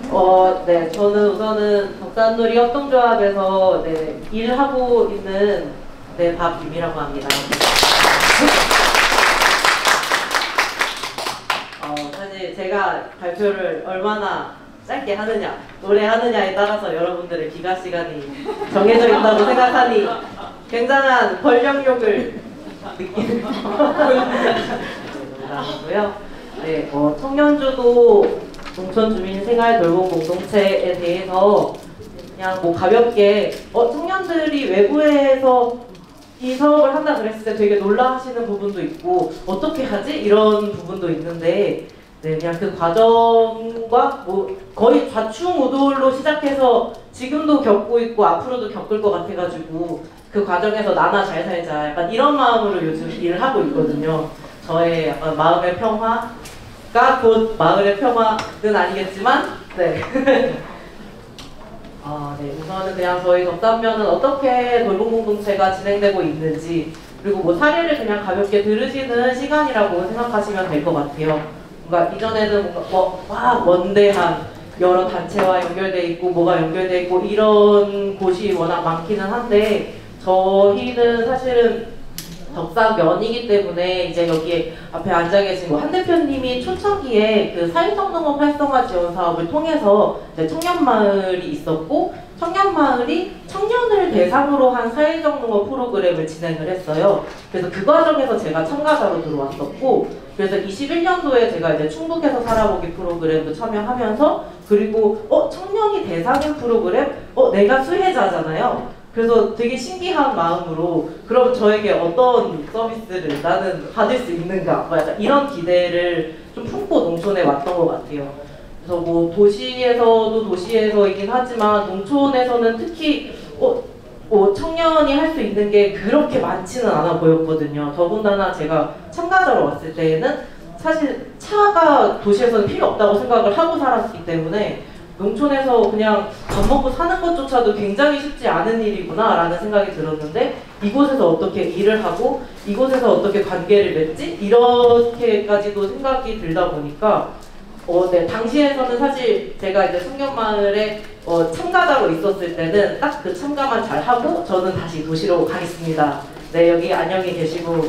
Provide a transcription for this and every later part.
네, 저는 우선은 덕산놀이 협동조합에서 네, 일하고 있는 네, 박유미라고 합니다. 사실 제가 발표를 얼마나 짧게 하느냐, 노래하느냐에 따라서 여러분들의 기가 시간이 정해져 있다고 생각하니 굉장한 권력욕을 느끼는 농담이고요. 네, 청년주도 농촌주민생활 돌봄 공동체에 대해서 그냥 뭐 가볍게 청년들이 외부에서 이 사업을 한다 그랬을 때 되게 놀라하시는 부분도 있고 어떻게 하지? 이런 부분도 있는데 네, 그냥 그 과정과 뭐 거의 좌충우돌로 시작해서 지금도 겪고 있고 앞으로도 겪을 것 같아가지고 그 과정에서 나나 잘 살자 약간 이런 마음으로 요즘 일을 하고 있거든요. 저의 약간 마음의 평화가 곧 마을의 평화는 아니겠지만 네. 네, 우선은 그냥 저희 덕산면은 어떻게 돌봄 공동체가 진행되고 있는지 그리고 뭐 사례를 그냥 가볍게 들으시는 시간이라고 생각하시면 될 것 같아요. 뭔가 이전에는 뭔가 원대한 여러 단체와 연결돼 있고 뭐가 연결돼 있고 이런 곳이 워낙 많기는 한데 저희는 사실은 덕산면이기 때문에 이제 여기 앞에 앉아 계신 한 대표님이 초창기에 그 사회적농업 활성화 지원 사업을 통해서 청년마을이 있었고 청년마을이 청년을 대상으로 한 사회적농업 프로그램을 진행을 했어요. 그래서 그 과정에서 제가 참가자로 들어왔었고 그래서 21년도에 제가 이제 충북에서 살아보기 프로그램도 참여하면서 그리고 청년이 대상인 프로그램? 내가 수혜자잖아요. 그래서 되게 신기한 마음으로 그럼 저에게 어떤 서비스를 나는 받을 수 있는가 이런 기대를 좀 품고 농촌에 왔던 것 같아요. 그래서 뭐 도시에서도 도시에서이긴 하지만 농촌에서는 특히 청년이 할 수 있는 게 그렇게 많지는 않아 보였거든요. 더군다나 제가 참가자로 왔을 때에는 사실 차가 도시에서는 필요 없다고 생각을 하고 살았기 때문에 농촌에서 그냥 밥 먹고 사는 것조차도 굉장히 쉽지 않은 일이구나 라는 생각이 들었는데 이곳에서 어떻게 일을 하고 이곳에서 어떻게 관계를 맺지? 이렇게까지도 생각이 들다 보니까 네, 당시에서는 사실 제가 이제 청년마을에 참가자로 있었을 때는 딱 그 참가만 잘 하고 저는 다시 도시로 가겠습니다. 네, 여기 안녕히 계시고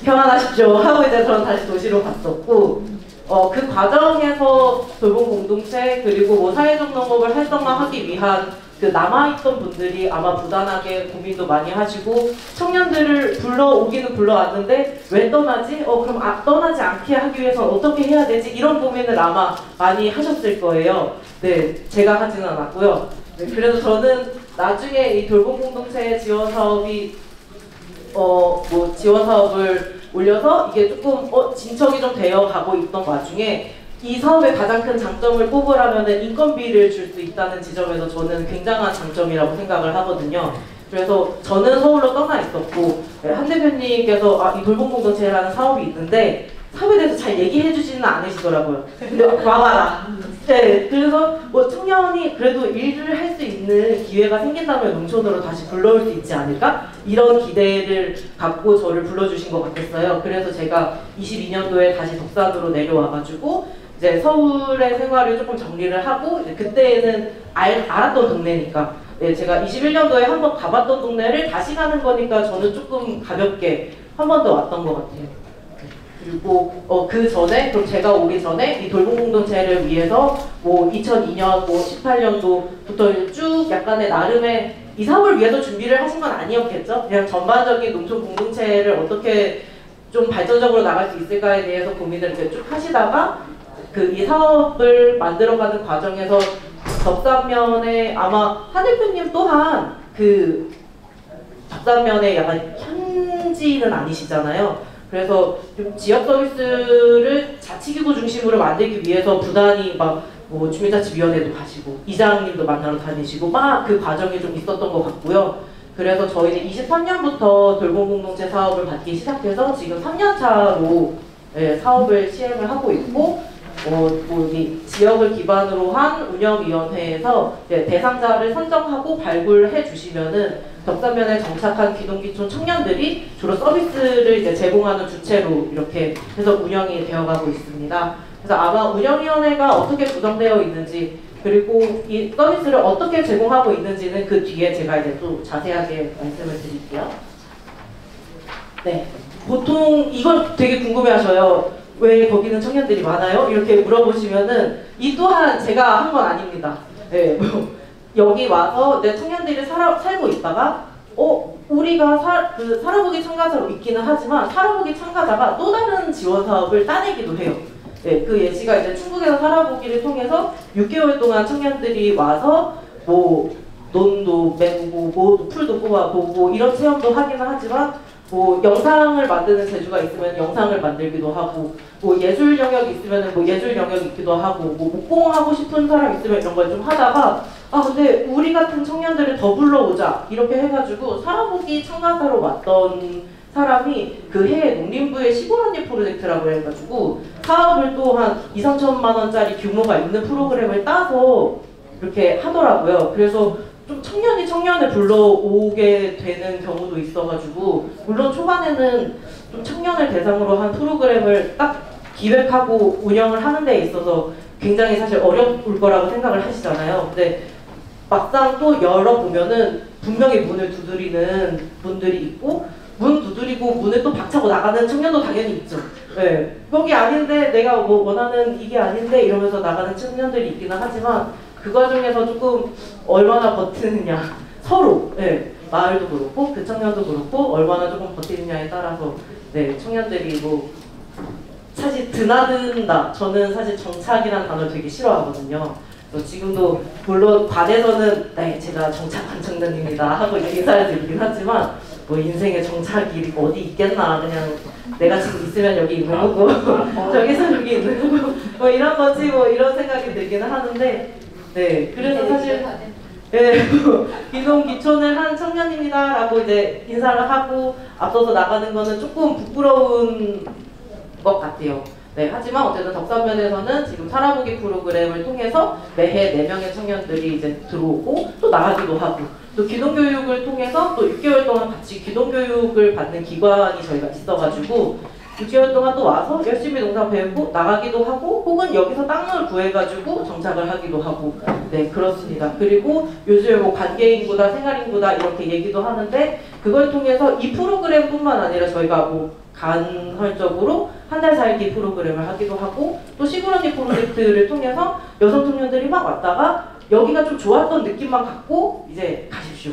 평안하십시오 하고 이제 저는 다시 도시로 갔었고 그 과정에서 돌봄 공동체 그리고 뭐 사회적 농업을 활성화하기 위한 그 남아있던 분들이 아마 부단하게 고민도 많이 하시고 청년들을 불러오기는 불러왔는데 왜 떠나지? 그럼 떠나지 않게 하기 위해서 어떻게 해야 되지? 이런 고민을 아마 많이 하셨을 거예요. 네, 제가 하지는 않았고요. 네, 그래서 저는 나중에 이 돌봄 공동체 지원 사업이 뭐 지원 사업을 올려서 이게 조금 진척이 좀 되어 가고 있던 와중에 이 사업의 가장 큰 장점을 꼽으라면은 인건비를 줄 수 있다는 지점에서 저는 굉장한 장점이라고 생각을 하거든요. 그래서 저는 서울로 떠나 있었고 한 대표님께서 이 돌봄 공동체라는 사업이 있는데 사업에 대해서 잘 얘기해 주지는 않으시더라고요. 근데 와봐라. 네, 그래서 뭐 청년이 그래도 일을 할 수 있는 기회가 생긴다면 농촌으로 다시 불러올 수 있지 않을까? 이런 기대를 갖고 저를 불러주신 것 같았어요. 그래서 제가 22년도에 다시 덕산으로 내려와가지고 이제 서울의 생활을 조금 정리를 하고 이제 그때는 알았던 동네니까 네, 제가 21년도에 한번 가봤던 동네를 다시 가는 거니까 저는 조금 가볍게 한 번 더 왔던 것 같아요. 그리고 그 전에 그럼 제가 오기 전에 이 돌봄 공동체를 위해서 뭐 2002년, 뭐 18년도부터 쭉 약간의 나름의 이 사업을 위해서 준비를 하신 건 아니었겠죠? 그냥 전반적인 농촌 공동체를 어떻게 좀 발전적으로 나갈 수 있을까에 대해서 고민을 이렇게 쭉 하시다가 그 이 사업을 만들어가는 과정에서 덕산면에 아마 한 대표님 또한 그 덕산면에 약간 현지는 아니시잖아요. 그래서 좀 지역 서비스를 자치기구 중심으로 만들기 위해서 부단히 막 뭐 주민자치위원회도 가시고 이장님도 만나러 다니시고 막 그 과정이 좀 있었던 것 같고요. 그래서 저희는 23년부터 돌봄 공동체 사업을 받기 시작해서 지금 3년차로 사업을 시행을 하고 있고 뭐 지역을 기반으로 한 운영위원회에서 대상자를 선정하고 발굴해 주시면은 덕산면에 정착한 기동기촌 청년들이 주로 서비스를 이제 제공하는 주체로 이렇게 해서 운영이 되어가고 있습니다. 그래서 아마 운영위원회가 어떻게 구성되어 있는지 그리고 이 서비스를 어떻게 제공하고 있는지는 그 뒤에 제가 이제 또 자세하게 말씀을 드릴게요. 네, 보통 이걸 되게 궁금해하셔요. 왜 거기는 청년들이 많아요? 이렇게 물어보시면은 이 또한 제가 한 건 아닙니다. 네, 뭐 여기 와서 내 청년들이 살고 있다가 우리가 그 살아보기 참가자로 있기는 하지만 살아보기 참가자가 또 다른 지원 사업을 따내기도 해요. 네, 그 예시가 이제 충북에서 살아보기를 통해서 6개월 동안 청년들이 와서 뭐 논도 메고 뭐 풀도 뽑아보고 이런 체험도 하기는 하지만 뭐 영상을 만드는 재주가 있으면 영상을 만들기도 하고 뭐 예술 영역이 있으면 뭐 예술 영역이 있기도 하고 뭐 목공하고 싶은 사람 있으면 이런 걸 좀 하다가 근데 우리 같은 청년들을 더 불러오자 이렇게 해가지고 살아보기 참가자로 왔던 사람이 그 해에 농림부의 시골 언니 프로젝트라고 해가지고 사업을 또 한 2, 3천만 원짜리 규모가 있는 프로그램을 따서 이렇게 하더라고요. 그래서 좀 청년이 청년을 불러오게 되는 경우도 있어가지고 물론 초반에는 좀 청년을 대상으로 한 프로그램을 딱 기획하고 운영을 하는 데 있어서 굉장히 사실 어려울 거라고 생각을 하시잖아요. 근데 막상 또 열어보면은 분명히 문을 두드리는 분들이 있고 문 두드리고 문을 또 박차고 나가는 청년도 당연히 있죠. 네. 여기 아닌데 내가 뭐 원하는 이게 아닌데 이러면서 나가는 청년들이 있기는 하지만 그 과정에서 조금 얼마나 버티느냐 서로 네. 마을도 그렇고 그 청년도 그렇고 얼마나 조금 버티느냐에 따라서 네. 청년들이 뭐 사실 드나든다. 저는 사실 정착이라는 단어를 되게 싫어하거든요. 지금도 물론 관에서는 네, 제가 정착한 청년입니다 하고 인사를 드리긴 하지만 뭐 인생의 정착이 어디 있겠나 그냥 내가 지금 있으면 여기 있는 거고 저기서 여기 있는 거고 뭐 이런 거지 뭐 이런 생각이 들기는 하는데 네 그래서 사실 네, 귀농 귀촌을 한 청년입니다 라고 이제 인사를 하고 앞서서 나가는 거는 조금 부끄러운 것 같아요. 네, 하지만 어쨌든 덕산면에서는 지금 살아보기 프로그램을 통해서 매해 4명의 청년들이 이제 들어오고 또 나가기도 하고 또 귀농교육을 통해서 또 6개월 동안 같이 귀농교육을 받는 기관이 저희가 있어가지고 6개월 동안 또 와서 열심히 농사 배우고 나가기도 하고 혹은 여기서 땅을 구해가지고 정착을 하기도 하고 네 그렇습니다. 그리고 요즘에 뭐 관계인구다 생활인구다 이렇게 얘기도 하는데 그걸 통해서 이 프로그램뿐만 아니라 저희가 뭐 간헐적으로 한 달 살기 프로그램을 하기도 하고 또 시골 언니 프로젝트를 통해서 여성 청년들이 막 왔다가 여기가 좀 좋았던 느낌만 갖고 이제 가십시오.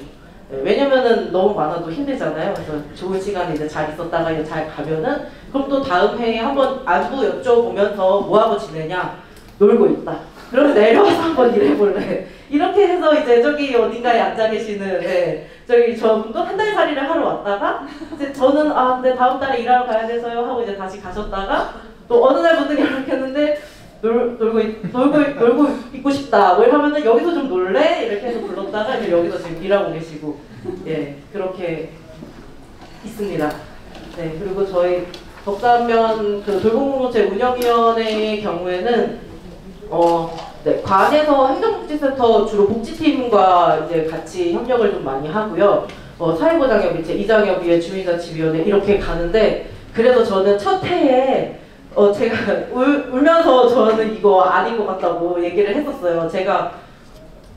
네, 왜냐면은 너무 많아도 힘들잖아요. 그래서 좋은 시간에 이제 잘 있었다가 이제 잘 가면은 그럼 또 다음 해에 한번 안부 여쭤보면서 뭐하고 지내냐 놀고 있다. 그럼 내려와서 한번 일해볼래. 이렇게 해서 이제 저기 어딘가에 앉아 계시는 네, 저기 저분도 한 달 살이를 하러 왔다가 이제 저는 근데 다음 달에 일하러 가야 돼서요 하고 이제 다시 가셨다가 또 어느 날 분들이 이렇게 했는데 놀고 있고 싶다. 뭐 이러면은 여기서 좀 놀래? 이렇게 해서 불렀다가 이제 여기서 지금 일하고 계시고 예 그렇게 있습니다. 네 그리고 저희 덕산면 그 돌봄공동체 운영위원회의 경우에는 네, 관에서 행정복지센터 주로 복지팀과 이제 같이 협력을 좀 많이 하고요. 사회보장협의회, 이장협의회, 주민자치위원회 이렇게 가는데 그래도 저는 첫 해에 제가 울면서 저는 이거 아닌 것 같다고 얘기를 했었어요.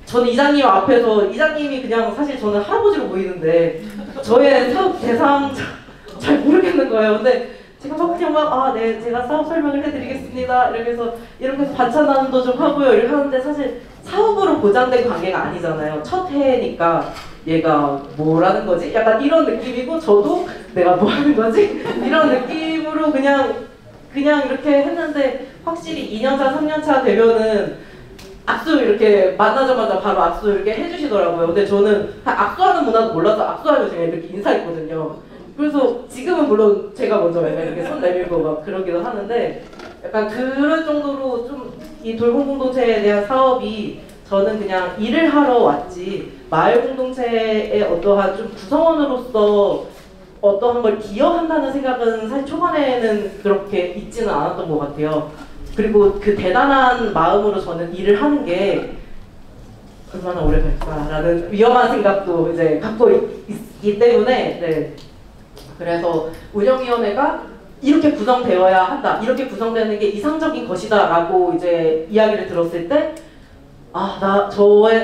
저는 이장님 앞에서 이장님이 그냥 사실 저는 할아버지로 보이는데 저의 사업 대상 잘 모르겠는 거예요. 근데 제가 그냥 네, 제가 사업 설명을 해드리겠습니다. 이렇게 해서 반찬도 좀 하고요. 이렇게 하는데 사실 사업으로 보장된 관계가 아니잖아요. 첫 해니까 얘가 뭐라는 거지? 약간 이런 느낌이고 저도 내가 뭐 하는 거지? 이런 느낌으로 그냥 이렇게 했는데 확실히 2년차, 3년차 되면은 악수 이렇게 만나자마자 바로 악수 이렇게 해주시더라고요. 근데 저는 악수하는 문화도 몰라서 악수하면 제가 이렇게 인사했거든요. 그래서 지금은 물론 제가 먼저 이렇게 손 내밀고 막 그러기도 하는데 약간 그런 정도로 좀 이 돌봄공동체에 대한 사업이 저는 그냥 일을 하러 왔지 마을 공동체의 어떠한 좀 구성원으로서 어떠한 걸 기여한다는 생각은 사실 초반에는 그렇게 있지는 않았던 것 같아요. 그리고 그 대단한 마음으로 저는 일을 하는 게 얼마나 오래 갈까라는 위험한 생각도 이제 갖고 있기 때문에 네. 그래서 운영위원회가 이렇게 구성되어야 한다. 이렇게 구성되는 게 이상적인 것이다 라고 이제 이야기를 들었을 때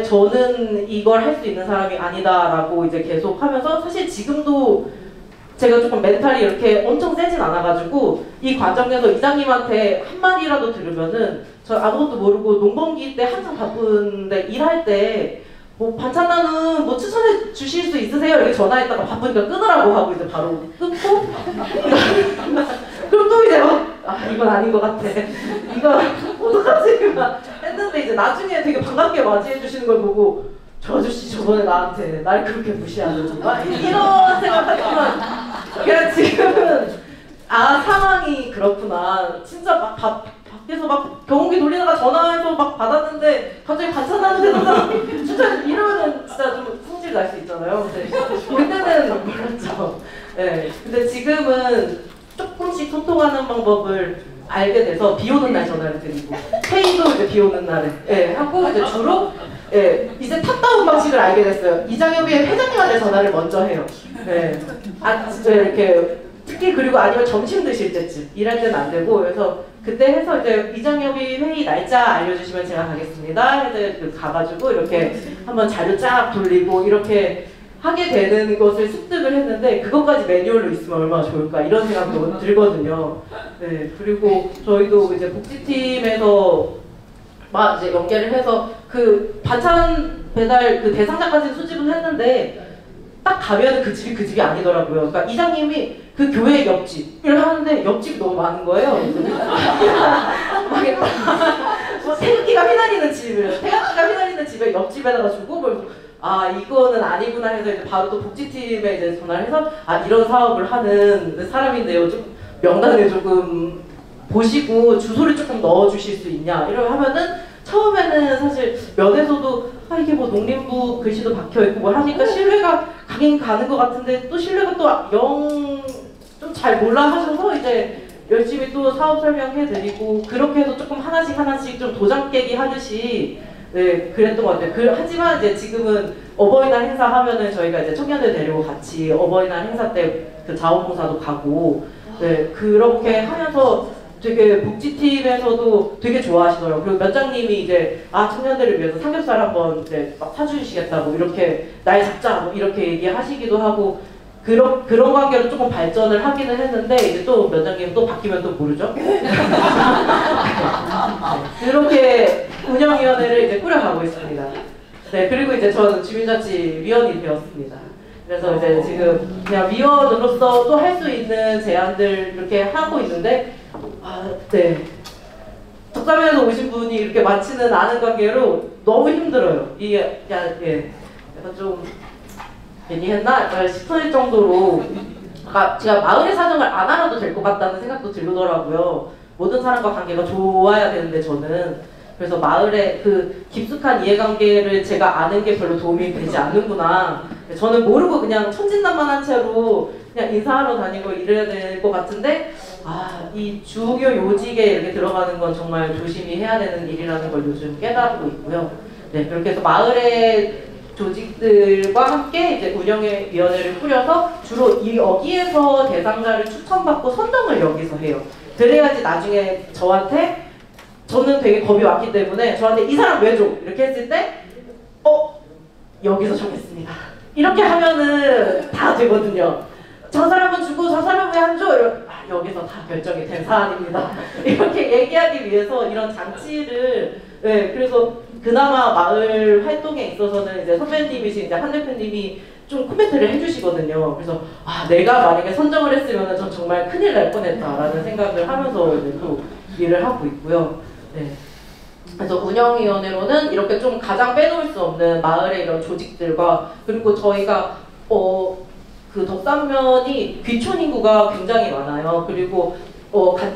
저는 이걸 할 수 있는 사람이 아니다라고 이제 계속 하면서 사실 지금도 제가 조금 멘탈이 이렇게 엄청 세진 않아가지고 이 과정에서 이장님한테 한마디라도 들으면은 저 아무것도 모르고 농번기 때 항상 바쁜데 일할 때 뭐 반찬나는 뭐 추천해 주실 수 있으세요? 이렇게 전화했다가 바쁘니까 끊으라고 하고 이제 바로 끊고 그럼 또 이제 이건 아닌 것 같아. 이거 어떡하지? 막 했는데 이제 나중에 되게 반갑게 맞이해 주시는 걸 보고 저 아저씨 저번에 나한테 날 그렇게 무시하는 정말 이런 생각하지만 그냥 지금은 상황이 그렇구나. 진짜 막 밖에서 막 경운기 돌리다가 전화해서 막 받았는데 갑자기 반찬 나는데 사람이 진짜 이러면은 진짜 좀 성질 날 수 있잖아요. 근데 그때는 몰랐죠. 네. 근데 지금은 조금씩 소통하는 방법을 알게 돼서 비 오는 날 전화를 드리고 회의도 이제 비 오는 날에 하고 이제 주로 이제 탑다운 방식을 알게 됐어요. 이장엽이 회장님한테 전화를 먼저 해요. 이렇게 특히 그리고 아니면 점심 드실 때쯤 일할 때는 안 되고 그래서 그때 해서 이제 이장엽이 회의 날짜 알려주시면 제가 가겠습니다. 해서 가가지고 이렇게 한번 자료 쫙 돌리고 이렇게 하게 되는 것을 습득을 했는데 그것까지 매뉴얼로 있으면 얼마나 좋을까 이런 생각도 들거든요. 네, 그리고 저희도 이제 복지팀에서 막 이제 연계를 해서 그 반찬 배달 그 대상자까지 수집은 했는데 딱 가면 그 집이 아니더라고요. 그러니까 이장님이 그 교회 옆집을 하는데 옆집이 너무 많은 거예요. 뭐 태극기가 휘날리는 집에 옆집에다가 주고 뭐 이거는 아니구나 해서 이제 바로 또 복지팀에 이제 전화를 해서 이런 사업을 하는 사람인데요. 좀 명단을 조금 보시고 주소를 조금 넣어주실 수 있냐 이러고 하면은 처음에는 사실 면에서도 이게 뭐 농림부 글씨도 박혀있고 뭘 하니까 신뢰가 가긴 가는 것 같은데 또 신뢰가 또 영 좀 잘 몰라 하셔서 이제 열심히 또 사업 설명해드리고 그렇게 해서 조금 하나씩 좀 도장 깨기 하듯이 그랬던 것 같아요. 하지만 이제 지금은 어버이날 행사 하면은 저희가 이제 청년들 데리고 같이 어버이날 행사 때 그 자원봉사도 가고 그렇게 하면서 되게 복지팀에서도 되게 좋아하시더라고요. 그리고 면장님이 이제 청년들을 위해서 삼겹살 한번 이제 막 사주시겠다고 이렇게 날 잡자 뭐 이렇게 얘기하시기도 하고 그런 관계로 조금 발전을 하기는 했는데 이제 또 면장님 또 바뀌면 또 모르죠. 그렇게 운영위원회를 이제 꾸려가고 있습니다. 네, 그리고 이제 저는 주민자치위원이 되었습니다. 그래서 이제 지금 그냥 위원으로서 또 할 수 있는 제안들 이렇게 하고 있는데 덕담에서 오신 분이 이렇게 많지는 않은 관계로 너무 힘들어요. 이게 약간 좀 괜히 했나? 약간 싶을 정도로 제가 마을의 사정을 안 알아도 될 것 같다는 생각도 들더라고요. 모든 사람과 관계가 좋아야 되는데 저는 그래서 마을의 그 깊숙한 이해관계를 제가 아는 게 별로 도움이 되지 않는구나. 저는 모르고 그냥 천진난만한 채로 그냥 인사하러 다니고 이래야 될 것 같은데 이 주요 요직에 이렇게 들어가는 건 정말 조심히 해야 되는 일이라는 걸 요즘 깨닫고 있고요. 네, 그렇게 해서 마을의 조직들과 함께 이제 운영위원회를 꾸려서 주로 여기에서 대상자를 추천받고 선정을 여기서 해요. 그래야지 나중에 저는 되게 겁이 왔기 때문에 저한테 이 사람 왜 줘? 이렇게 했을 때 여기서 정했습니다. 이렇게 하면은 다 되거든요. 저 사람은 주고 저 사람은 왜 안 줘? 여기서 다 결정이 된 사안입니다. 이렇게 얘기하기 위해서 이런 장치를 그래서 그나마 마을 활동에 있어서는 이제 선배님이신 이제 한 대표님이 좀 코멘트를 해주시거든요. 그래서 내가 만약에 선정을 했으면 전 정말 큰일 날 뻔했다라는 생각을 하면서 이제 또 일을 하고 있고요. 네. 그래서 운영위원회로는 이렇게 좀 가장 빼놓을 수 없는 마을의 이런 조직들과 그리고 저희가 그 덕산면이 귀촌 인구가 굉장히 많아요. 그리고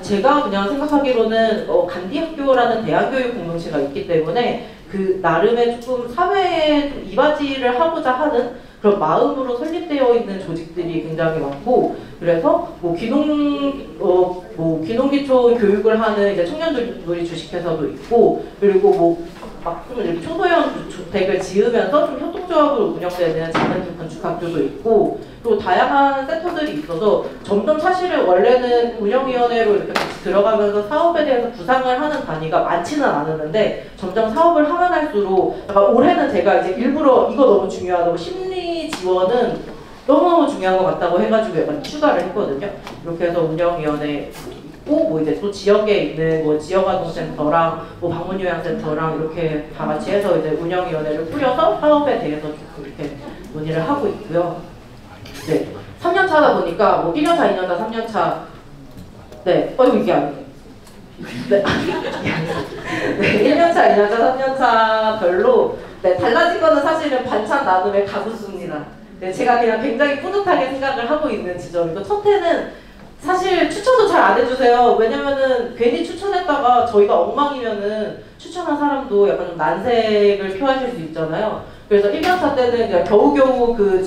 제가 그냥 생각하기로는 간디학교라는 대학교육 공동체가 있기 때문에 그 나름의 조금 사회에 좀 이바지를 하고자 하는 그런 마음으로 설립되어 있는 조직들이 굉장히 많고 그래서 귀농기촌 교육을 하는 이제 청년들이 주식회사도 있고 그리고 좀 이렇게 초소형 주택을 지으면서 좀 협동조합으로 운영되는 작은 건축학교도 있고, 또 다양한 센터들이 있어서 점점 사실은 원래는 운영위원회로 이렇게 같이 들어가면서 사업에 대해서 구상을 하는 단위가 많지는 않았는데 점점 사업을 하면 할수록 약간 올해는 제가 이제 일부러 이거 너무 중요하다고 심리 지원은 너무너무 중요한 것 같다고 해가지고 약간 추가를 했거든요. 이렇게 해서 운영위원회 뭐 이제 또 지역에 있는 뭐 지역아동센터랑 뭐 방문요양센터랑 이렇게 다 같이 해서 이제 운영위원회를 꾸려서 사업에 대해서 좀 이렇게 논의를 하고 있고요. 네, 3년차다 보니까 뭐 1년차, 2년차, 3년차 네, 이게 아니에요. 네, 네, 1년차, 2년차, 3년차 별로 네, 달라진 거는 사실은 반찬 나눔의 가구수입니다. 네, 제가 그냥 굉장히 뿌듯하게 생각을 하고 있는 지점이고, 첫 해는 사실 추천도 잘 안 해주세요. 왜냐면은 괜히 추천했다가 저희가 엉망이면은 추천한 사람도 약간 좀 난색을 표하실 수 있잖아요. 그래서 1년차 때는 그냥 겨우겨우 그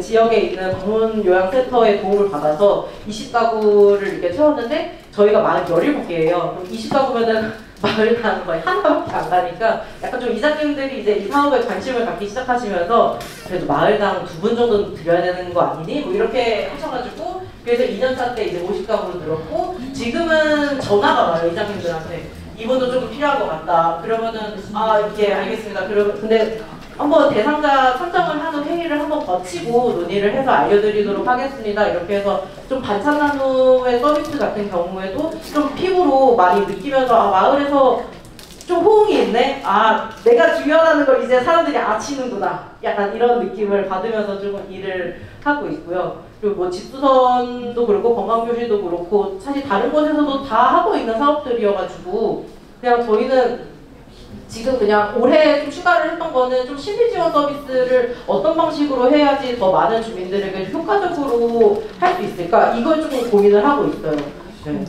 지역에 있는 방문요양센터의 도움을 받아서 20가구를 이렇게 채웠는데 저희가 마을 17개예요. 그럼 20가구면은 마을당 거의 하나밖에 안 가니까 약간 좀 이장님들이 이제 이 사업에 관심을 갖기 시작하시면서 그래도 마을당 2분 정도는 드려야 되는 거 아니니? 뭐 이렇게 하셔가지고 그래서 2년차 때 이제 50가구로 늘었고, 지금은 전화가 와요, 이장님들한테. 이분도 조금 필요한 것 같다. 그러면은, 예, 알겠습니다. 근데 한번 대상자 선정을 하는 회의를 한번 거치고 논의를 해서 알려드리도록 하겠습니다. 이렇게 해서 좀 반찬 나눔의 서비스 같은 경우에도 좀 피부로 많이 느끼면서, 마을에서 좀 호응이 있네? 내가 중요하다는 걸 이제 사람들이 아치는구나. 약간 이런 느낌을 받으면서 좀 일을 하고 있고요. 그리고 뭐 집수선도 그렇고 건강교실도 그렇고 사실 다른 곳에서도 다 하고 있는 사업들이어가지고 그냥 저희는 지금 그냥 올해 좀 추가를 했던 거는 좀 심리지원 서비스를 어떤 방식으로 해야지 더 많은 주민들에게 효과적으로 할 수 있을까? 이걸 조금 고민을 하고 있어요. 네.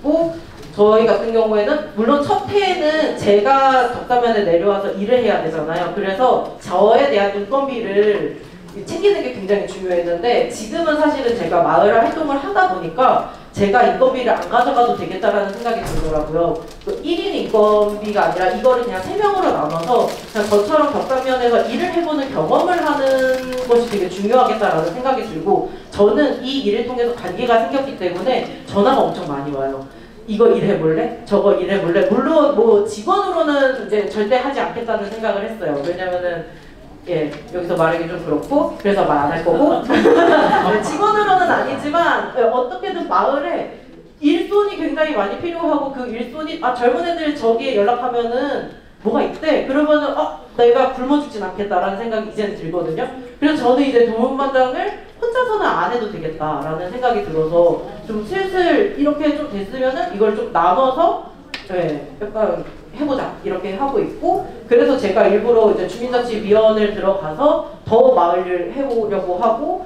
그리고 저희 같은 경우에는 물론 첫 해에는 제가 덕담면에 내려와서 일을 해야 되잖아요. 그래서 저에 대한 인건비를 챙기는 게 굉장히 중요했는데 지금은 사실은 제가 마을 활동을 하다 보니까 제가 인건비를 안 가져가도 되겠다라는 생각이 들더라고요. 1인 인건비가 아니라 이거를 그냥 3명으로 나눠서 그냥 저처럼 덕담면에서 일을 해보는 경험을 하는 것이 되게 중요하겠다라는 생각이 들고, 저는 이 일을 통해서 관계가 생겼기 때문에 전화가 엄청 많이 와요. 이거 일해볼래? 저거 일해볼래? 물론 뭐 직원으로는 이제 절대 하지 않겠다는 생각을 했어요. 왜냐면은 예, 여기서 말하기 좀 그렇고 그래서 말 안 할 거고 네, 직원으로는 아니지만 어떻게든 마을에 일손이 굉장히 많이 필요하고 그 일손이 젊은 애들 저기에 연락하면은 뭐가 있대? 그러면은 내가 굶어 죽진 않겠다라는 생각이 이제는 들거든요. 그래서 저는 이제 도움반장을 혼자서는 안 해도 되겠다라는 생각이 들어서 좀 슬슬 이렇게 좀 됐으면은 이걸 좀 나눠서 약간 해보자 이렇게 하고 있고, 그래서 제가 일부러 이제 주민자치위원회를 들어가서 더 마을을 해보려고 하고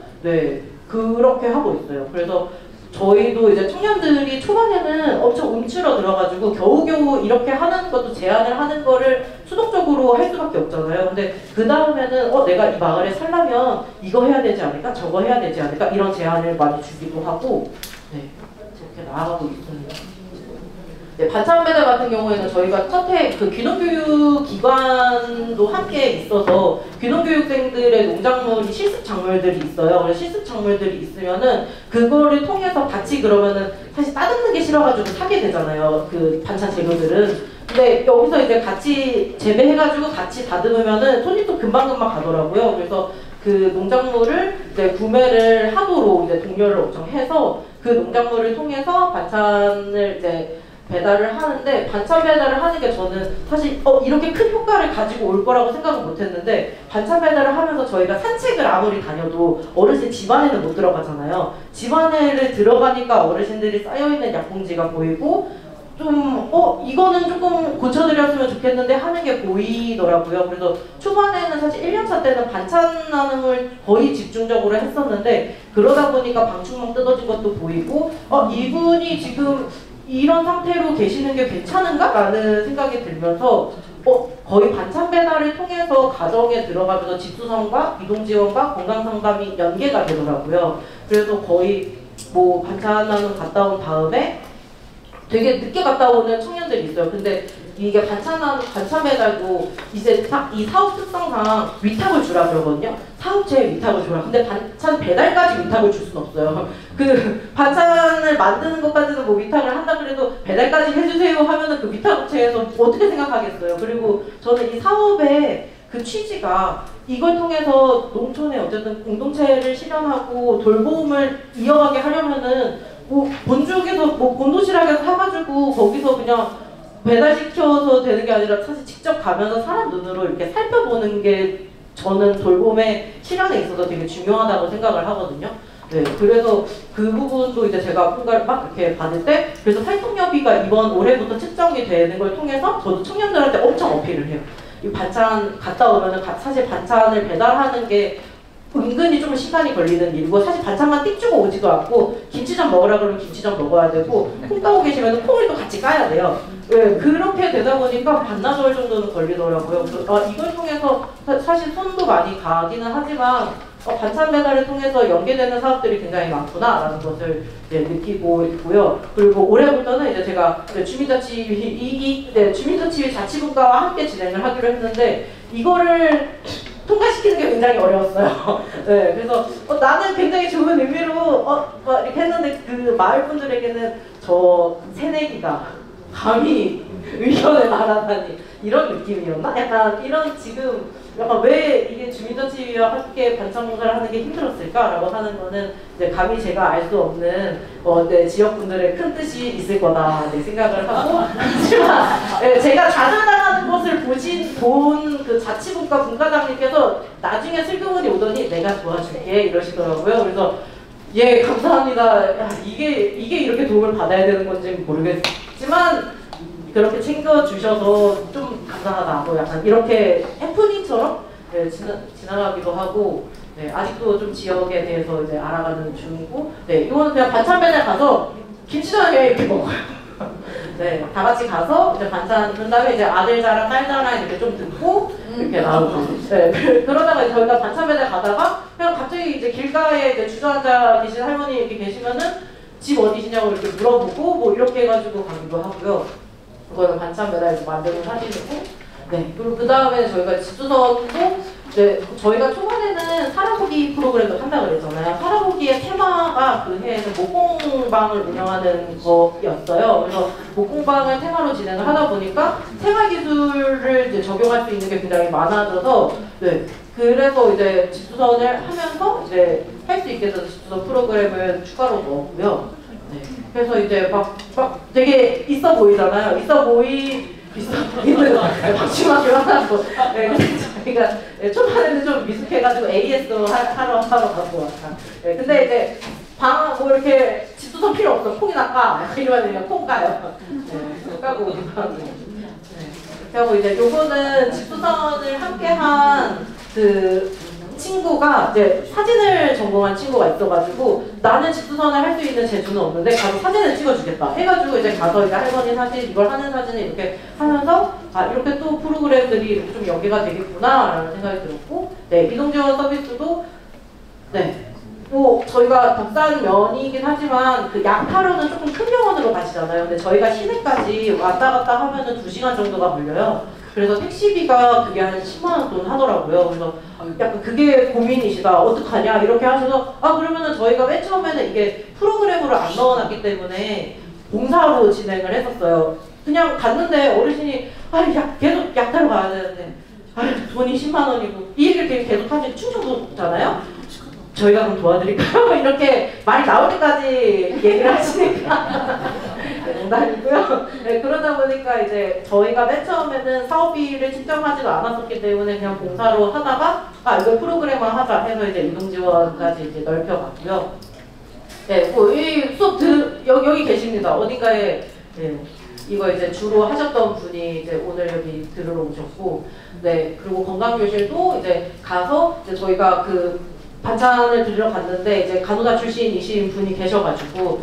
그렇게 하고 있어요. 그래서 저희도 이제 청년들이 초반에는 엄청 움츠러 들어가지고 겨우겨우 이렇게 하는 것도 제안을 하는 거를 수동적으로 할 수밖에 없잖아요. 근데 그 다음에는 내가 이 마을에 살려면 이거 해야 되지 않을까? 저거 해야 되지 않을까? 이런 제안을 많이 주기도 하고 그렇게 나아가고 있습니다. 반찬 배달 같은 경우에는 저희가 첫해 그 귀농교육 기관도 함께 있어서 귀농교육생들의 농작물이 실습 작물들이 있어요. 그래서 실습 작물들이 있으면은 그거를 통해서 같이 그러면은 사실 따듬는 게 싫어가지고 사게 되잖아요. 그 반찬 재료들은. 근데 여기서 이제 같이 재배해가지고 같이 다듬으면은 손님도 금방금방 가더라고요. 그래서 그 농작물을 이제 구매를 하도록 이제 독려를 엄청 해서 그 농작물을 통해서 반찬을 이제 배달을 하는데, 반찬 배달을 하는 게 저는 사실 이렇게 큰 효과를 가지고 올 거라고 생각은 못했는데, 반찬 배달을 하면서 저희가 산책을 아무리 다녀도 어르신 집안에는 못 들어가잖아요. 집안에를 들어가니까 어르신들이 쌓여있는 약봉지가 보이고 좀 이거는 조금 고쳐드렸으면 좋겠는데 하는 게 보이더라고요. 그래서 초반에는 사실 1년차 때는 반찬 나눔을 거의 집중적으로 했었는데, 그러다 보니까 방충망 뜯어진 것도 보이고 이분이 지금 이런 상태로 계시는 게 괜찮은가? 라는 생각이 들면서 거의 반찬 배달을 통해서 가정에 들어가면서 집수선과 이동지원과 건강상담이 연계가 되더라고요. 그래서 거의 뭐 반찬 나눔 갔다 온 다음에 되게 늦게 갔다 오는 청년들이 있어요. 근데 이게 반찬 배달도 이제 이 사업 특성상 위탁을 주라 그러거든요. 사업체에 위탁을 주라. 근데 반찬 배달까지 위탁을 줄 수는 없어요. 그 반찬을 만드는 것까지는 뭐 위탁을 한다 그래도 배달까지 해주세요 하면은 그 위탁업체에서 어떻게 생각하겠어요. 그리고 저는 이 사업의 그 취지가 이걸 통해서 농촌에 어쨌든 공동체를 실현하고 돌봄을 이어가게 하려면은 뭐 본죽에서 뭐 본도시락에서 사가지고 거기서 그냥 배달시켜서 되는 게 아니라 사실 직접 가면서 사람 눈으로 이렇게 살펴보는 게 저는 돌봄의 실현에 있어서 되게 중요하다고 생각을 하거든요. 네, 그래서 그 부분도 이제 제가 뭔가 막 이렇게 받을 때 그래서 활동여비가 이번 올해부터 측정이 되는 걸 통해서 저도 청년들한테 엄청 어필을 해요. 이 반찬 갔다 오면은 사실 반찬을 배달하는 게 은근히 좀 시간이 걸리는 일이고 사실 반찬만 띡 주고 오지도 않고 김치전 먹으라 그러면 김치전 먹어야 되고 콩 따고 계시면 콩을 또 같이 까야 돼요. 네, 그렇게 되다 보니까 반나절 정도는 걸리더라고요. 그래서 이걸 통해서 사실 손도 많이 가기는 하지만 반찬 배달을 통해서 연계되는 사업들이 굉장히 많구나라는 것을 느끼고 있고요. 그리고 올해부터는 이제 제가 주민자치위 자치분과와 함께 진행을 하기로 했는데 이거를 통과시키는 게 굉장히 어려웠어요. 네, 그래서 나는 굉장히 좋은 의미로 이렇게 했는데 그 마을 분들에게는 저 새내기가 감히 의견을 말하다니 이런 느낌이었나? 약간 이런 지금 약간 왜 이게 주민자치위와 함께 반찬공사를 하는 게 힘들었을까라고 하는 거는 이제 감히 제가 알 수 없는 지역분들의 큰 뜻이 있을 거다 생각을 하고 하지만 제가 좌절당하는 것을 본 그 자치분과 분과장님께서 나중에 슬그머니 오더니 내가 도와줄게 이러시더라고요. 그래서 예 감사합니다. 야, 이게 이렇게 도움을 받아야 되는 건지 모르겠지만 그렇게 챙겨주셔서 좀 감사하다. 뭐 약간 이렇게 해프닝처럼 지나가기도 하고 아직도 좀 지역에 대해서 이제 알아가는 중이고 이거는 그냥 반찬 배달 가서 김치전에 이렇게 먹어요. 네, 다 같이 가서 이제 반찬 준 다음에 이제 아들 자랑, 딸 자랑 이렇게 좀 듣고 이렇게 나오고 그러다가 저희가 반찬 배달 가다가 그냥 갑자기 이제 길가에 이제 주저앉아 계신 할머니 이렇게 계시면은 집 어디시냐고 이렇게 물어보고 뭐 이렇게 해가지고 가기도 하고요. 그거는 반찬 배달 만드는 사진이고 그리고 그 다음에 저희가 집주선도 이제 저희가 초반에는 살아보기 프로그램을 한다고 그랬잖아요. 살아보기의 테마가 그 해에는 목공방을 운영하는 거였어요. 그래서 목공방을 테마로 진행을 하다 보니까 생활기술을 이제 적용할 수 있는 게 굉장히 많아져서 그래서 이제 집주선을 하면서 이제 할 수 있게 돼서 집주선 프로그램을 추가로 넣었고요. 그래서 이제 막 되게 있어 보이잖아요. 있어 보이는 박심하게 하고 저희가 초반에는 좀 미숙해가지고 AS도 하러 가고 왔다. 근데 이제 뭐 이렇게 집주선 필요 없어. 콩이나 까 이러면 그냥 콩 까요. 까고 오기도 하고. 그리고 이제 요거는 집주선을 함께한 그 친구가 이제 사진을 전공한 친구가 있어가지고 나는 집주선을 할 수 있는 재주는 없는데 가서 사진을 찍어주겠다 해가지고 이제 가서 이제 할머니 사진 이걸 하는 사진을 이렇게 하면서 이렇게 또 프로그램들이 이렇게 좀 연계가 되겠구나 라는 생각이 들었고 이동지원 서비스도 뭐 저희가 덕산 면이긴 하지만 그 양파로는 조금 큰 병원으로 가시잖아요. 근데 저희가 시내까지 왔다 갔다 하면은 2시간 정도가 걸려요. 그래서 택시비가 그게 한 10만 원 돈 하더라고요. 그래서 약간 그게 고민이시다. 어떡하냐 이렇게 하셔서 그러면은 저희가 맨 처음에는 이게 프로그램으로 안 넣어놨기 때문에 봉사로 진행을 했었어요. 그냥 갔는데 어르신이 계속 약 타러 가야 되는데 돈이 10만 원이고 이 얘기를 계속 하시니 충청도잖아요. 저희가 그럼 도와드릴까요? 이렇게 말이 나올 때까지 얘기를 하시니까 농담이고요. 그러다 보니까 이제 저희가 맨 처음에는 사업비를 측정하지도 않았었기 때문에 그냥 봉사로 하다가 이거 프로그램을 하자 해서 이제 이동지원까지 이제 넓혀갔고요. 뭐 이 수업 여기 계십니다. 어딘가에 이거 이제 주로 하셨던 분이 이제 오늘 여기 들으러 오셨고, 그리고 건강교실도 이제 가서 이제 저희가 그 반찬을 드리러 갔는데 이제 간호사 출신이신 분이 계셔가지고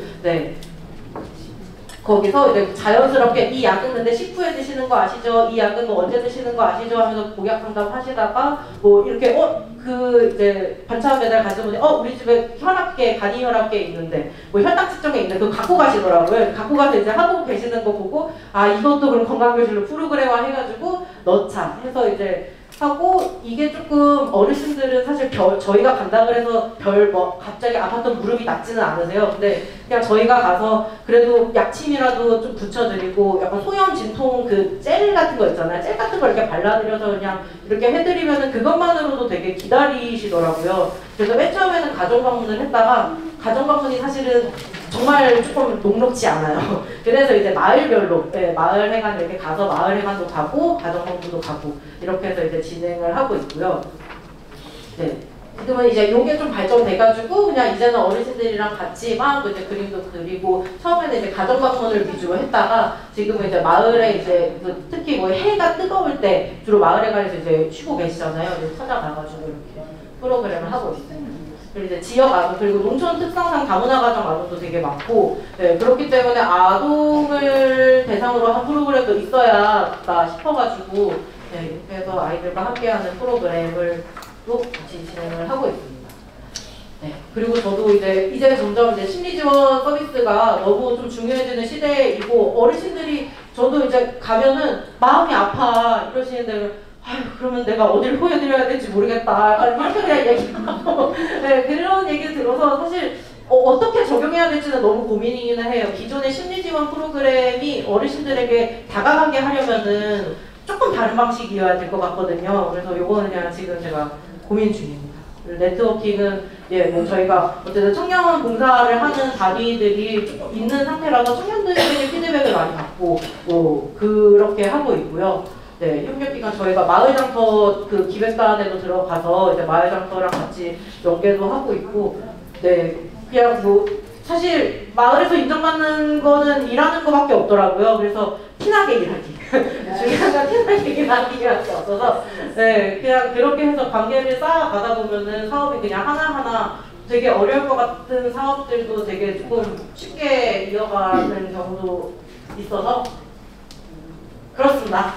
거기서 이제 자연스럽게 이 약은 근데 식후에 드시는 거 아시죠? 이 약은 뭐 언제 드시는 거 아시죠? 하면서 복약 상담 하시다가 뭐 이렇게 그 이제 반찬 배달 가신 분이 우리 집에 혈압계, 간이 혈압계 있는데 뭐 혈당 측정에 있는데 그거 갖고 가시더라고요. 갖고 가서 이제 하고 계시는 거 보고 아 이것도 그럼 건강교실로 프로그램화 해가지고 넣자 해서 이제 하고 이게 조금 어르신들은 사실 저희가 간다 그래서 뭐 갑자기 아팠던 무릎이 낫지는 않으세요. 근데 그냥 저희가 가서 그래도 약침이라도 좀 붙여드리고 약간 소염 진통 그 젤 같은 거 있잖아요. 젤 같은 거 이렇게 발라드려서 그냥 이렇게 해드리면은 그것만으로도 되게 기다리시더라고요. 그래서 맨 처음에는 가정 방문을 했다가 가정 방문이 사실은 정말 조금 녹록지 않아요. 그래서 이제 마을별로 마을 회관 이렇게 가서 마을 회관도 가고 가정 방문도 가고 이렇게 해서 이제 진행을 하고 있고요. 네. 지금은 이제 요게 좀 발전돼가지고 그냥 이제는 어르신들이랑 같이 막 이제 그림도 그리고 처음에는 이제 가정 방문을 위주로 했다가 지금은 이제 마을에 이제 특히 뭐 해가 뜨거울 때 주로 마을에 가서 이제 쉬고 계시잖아요. 이제 찾아가가지고 이렇게 프로그램을 하고 있어요. 그리고 이제 지역 아동 그리고 농촌 특성상 다문화 가정 아동도 되게 많고 그렇기 때문에 아동을 대상으로 한 프로그램도 있어야겠다 싶어가지고 이렇게 해서 아이들과 함께하는 프로그램을 또 같이 진행을 하고 있습니다. 네. 그리고 저도 이제 점점 이제 심리지원 서비스가 너무 좀 중요해지는 시대이고 어르신들이 저도 이제 가면은 마음이 아파 이러시는데 아유 그러면 내가 어디를 보여드려야 될지 모르겠다. 이렇게 그냥 얘기하고 네, 그런 얘기 들어서 사실 어떻게 적용해야 될지는 너무 고민이기는 해요. 기존의 심리지원 프로그램이 어르신들에게 다가가게 하려면은 조금 다른 방식이어야 될 것 같거든요. 그래서 요거는 그냥 지금 제가 고민 중입니다. 네트워킹은 뭐 저희가 어쨌든 청년 봉사를 하는 단위들이 조금 있는 상태라서 청년들에게 피드백을 많이 받고 그렇게 하고 있고요. 네, 협력기관 저희가 마을장터 그 기획단에도 들어가서 이제 마을장터랑 같이 연계도 하고 있고, 네, 그냥 뭐 사실 마을에서 인정받는 거는 일하는 거밖에 없더라고요. 그래서 티나게 일하기. 중요한 건 티나게 일하기밖에 없어서, 네, 그냥 그렇게 해서 관계를 쌓아가다 보면은 사업이 그냥 하나하나 되게 어려울 것 같은 사업들도 되게 조금 쉽게 이어가는 경우도 있어서. 그렇습니다.